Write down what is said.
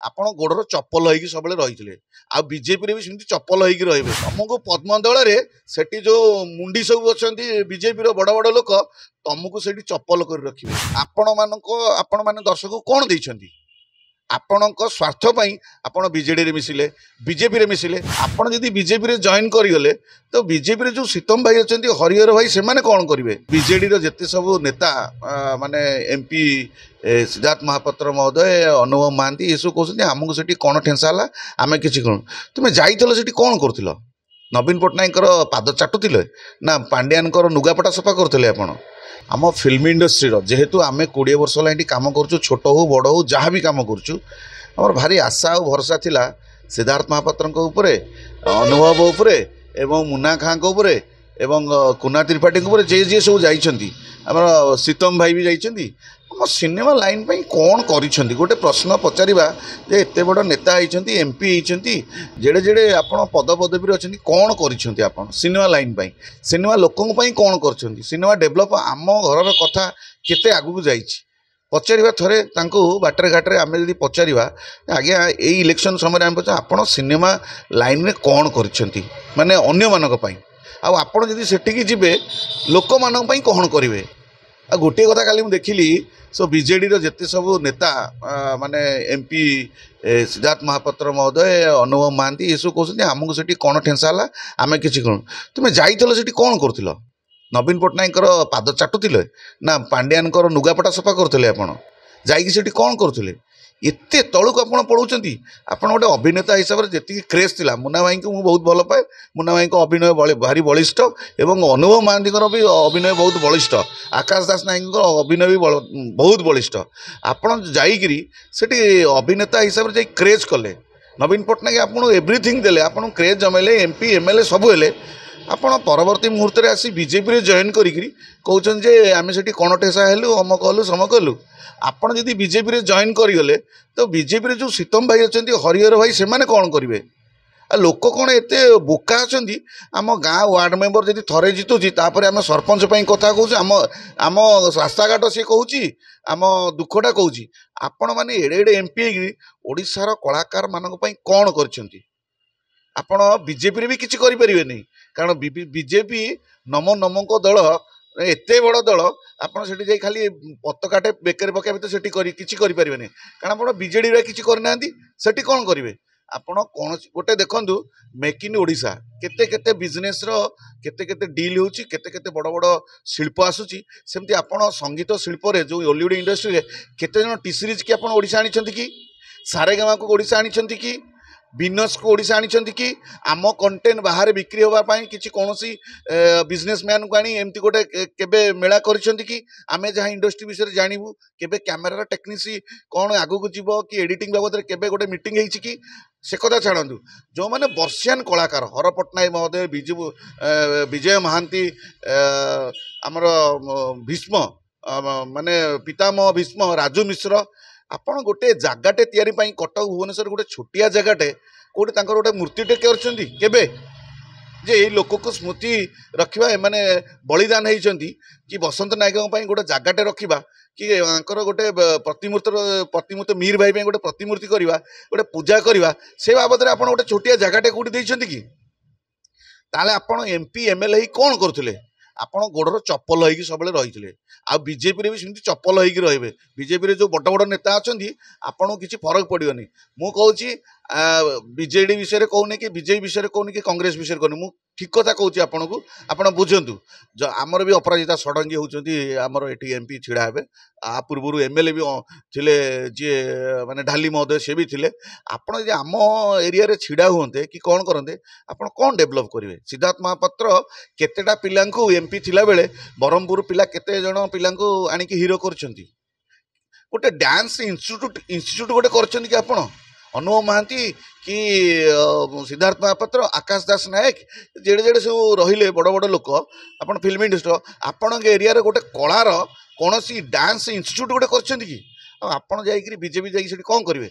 ଆପଣ ଗୋଡ଼ର ଚପଲ ହେଇକି ସବୁବେଳେ ରହିଥିଲେ ଆଉ ବିଜେପିରେ ବି ସେମିତି ଚପଲ ହେଇକି ରହିବେ। ତମକୁ ପଦ୍ମଦଳରେ ସେଠି ଯୋଉ ମୁଣ୍ଡି ସବୁ ଅଛନ୍ତି ବିଜେପିର ବଡ଼ ବଡ଼ ଲୋକ ତମକୁ ସେଠି ଚପଲ କରି ରଖିବେ। ଆପଣମାନେ ଦର୍ଶକଙ୍କୁ କ'ଣ ଦେଇଛନ୍ତି? ଆପଣଙ୍କ ସ୍ୱାର୍ଥ ପାଇଁ ଆପଣ ବିଜେଡିରେ ମିଶିଲେ, ବିଜେପିରେ ମିଶିଲେ। ଆପଣ ଯଦି ବିଜେପିରେ ଜଏନ୍ କରିଗଲେ ତ ବିଜେପିରେ ଯୋଉ ସୀତମ ଭାଇ ଅଛନ୍ତି, ହରିହର ଭାଇ, ସେମାନେ କ'ଣ କରିବେ? ବିଜେଡିର ଯେତେ ସବୁ ନେତା ମାନେ ଏମ୍ପି ସିଦ୍ଧାର୍ଥ ମହାପାତ୍ର ମହୋଦୟ, ଅନୁଭବ ମହାନ୍ତି ଏସବୁ କହୁଛନ୍ତି ଆମକୁ ସେଠି କ'ଣ ଠେଂସା ହେଲା, ଆମେ କିଛି କ'ଣ। ତୁମେ ଯାଇଥିଲ ସେଠି କ'ଣ କରୁଥିଲ? ନବୀନ ପଟ୍ଟନାୟକଙ୍କର ପାଦ ଚାଟୁଥିଲେ ନା ପାଣ୍ଡିଆନଙ୍କର ଲୁଗାପଟା ସଫା କରୁଥିଲେ ଆପଣ? आम फिल्म इंडस्ट्री जेहेतु आम 20 वर्ष है कम करूँ, छोट हो बड़ हो जहाँ भी कम करूँ, आम भारी आशा और भरोसा थिला सिद्धार्थ महापात्र उपरे, अनुभव उपरे एवं मुन्ना खां उपरे एवं कुना त्रिपाठी उपरे जे जे सब जाइछंती, आमर सीतम भाई भी जाइछंती। आम सिनेमा लाइन पे कौन करिछंती गोटे प्रश्न पचारिबा जे एते बड़ नेता होइछंती, एमपी होइछंती, जेडे जेडे आपण पद पदवी अछंती, कौन करिछंती आपण सिनेमा लाइन पे, सिनेमा लोकन पे कौन करछंती? सिनेमा डेभलप आम घरर कथा केते आगु जाइछि पचारिबा थरे तांको बाटर घाटरे आमे जदि पचारिबा आज्ञा ए इलेक्शन समय आम पचार आपण सिनेमा लाइन में कौन करिछंती माने अन्य मानक पई, आ आपण जदि सेठिकी जिबे लोक मानक पई कौन करिवे? आ गोटे कथा काली मु देखिली सो बीजेडी जिते सब नेता माने एमपी सिद्धार्थ महापात्र महोदय, अनुभव महांती ये सब कहते आमको सेठी कौन ठेंसा है, आम कि कौन। तुम्हें जाइल सेठी कौन करुल? नवीन पट्टनायकर पाद चाटुले ना पांडियानकर लुगापटा सफा करते? आपण जाइए सेठी कौन करुले? एते तलुक आप पढ़ाऊँच। आपड़ गोटे अभिनेता हिसाब से जी क्रेज थी मुन्ना भाई को मुझे बहुत भल पाए, मुन्ना भाई को अभिनय भारी बलिष्ठ एवं अनुभव महांती भी अभिनय बहुत बलिष्ठ, आकाश दास नायक अभिनय भी बहुत बलिष्ठ। आपड़ जाइकी सेठी अभिनेता हिसाब से क्रेज कले, नवीन पट्टनायक आपको एव्रीथिंग देले, आपन क्रेज जमेले, एमपी एमएलए सबू हेले। आपण परवर्ती मुहूर्त में आसी बीजेपी जॉइन करोचन जे आम से कण ठेसा हेलु, अमक हलु समक हलु। आपण जदि बीजेपी जॉइन करगले तो बीजेपी जो सीतम भाई अच्छा, हरिहर भाई, से कौन करेंगे? लोक कौन एत बोका अच्छा? आम गाँ वार्ड मेंबर जब थरे जितुची आम सरपंच कथा कहूँ, आम रास्ताघाट सी कहूँ, आम दुखटा कहूँ। आपण मैंने एड़े एड़े एमपी ओडिशार कलाकार मानक कौन कर? आपण बीजेपी भी किसी करें, कारण बीजेपी नमो नमक दल एते बड़ दल, आपड़ से खाली पताकाटे बेकर पकड़े तो सेठी किसी करें, कारण आप बीजेडी किसी करना सेठी कौन करेंगे? आपण कौन गोटे देखु मेक इन ओडिशा केते केते बिजनेस केते केते डील होची, केते केते बड़ बड़ शिल्प आसुची। सेमती आपण संगीत शिल्प रे जो हॉलीवुड इंडस्ट्री रे केते जन टी सीरीज की आपण ओडिशा आनी कि, सारेगामा को ओडिशा आनी कि, बिजनेस को ओडिशा आनी कि, आम कंटेंट बाहर बिक्री होगापाई किसी कौन बिजनेसमैन को आनी एमती गोटे केबे मेला करिसेंती कि आमे जहाँ इंडस्ट्री विषय जानबू, केबे कैमेरा टेक्निसी कौन आगू को जीव कि एडिटिंग बाबद केबे गोटे मीटिंग होईची कि, से कथा छाड़ू। जो मैंने वर्षियान कलाकार हर पट्टनायक महोदय, विजय महांती, आमर भीष्म माने पितामह भीष्म, राजू मिश्र, आपण गोटे जगाटे तैयारी कटक भुवनेश्वर गोटे छोटिया जगाटे कौटे गोटे मूर्तिटे केबे जे ये लोक को स्मृति रखा एमाने बलिदान होती कि बसंत नायक गोटे जगाटे रखा कि गोटे प्रतिमूर्ति मीर भाई गोटे प्रतिमूर्ति करवा, गोटे पूजा करवा, से बाबद में आप गोटे छोटिया जगाटे कौटी देइछंती कि? ताले आपण एमपी एमएलए ही कौन करुले? आपण गोड़र चपल होइकी सबले रहिथिले आ बीजेपी भी सेमती चपल होइकी रहिबे। बीजेपी जो बड़ बड़ नेता अछंती आपन किछि फरक पड़ियोनी। मु कहूची बीजेडी विषय रे कहूनी कि बीजेपी विषय रे कहूनी कि कांग्रेस विषय कहूनी, मु ठीक कथा कहूची आपनकू, आपण बुझंतु। जो आमर भी अपराजिता षडंगी होउचंती आमर एटी एमपी छिड़ा हेबे, आ पूर्वरु एमएलए भी थिले जे माने ढाली महोदय से भी थिले। आपण जे आम एरिया रे छिड़ा हुंते कि कोन करंते, आपण कोन डेवलप करिवे? सिद्धार्थ महापात्र केतेटा पिलांकू एमपी थिला बेले बरहमपुर पिला केते जण पिलांकू आनी कि हीरो करछंती, गोटे डांस इंस्टीट्यूट गोटे करछंती कि आपण? अनुभव महांती कि सिद्धार्थ महापात्र, आकाश दास नायक, जेडे जेडे सब रहिले बड़ बड़ लोक, आपन फिल्म इंडस्ट्री आपण एरिया रे गोटे कलार कौन डांस इंस्टीट्यूट गोटे करछंती कि? आपन जाइकरी बीजेपी जाइक सेठी कौन करिवे?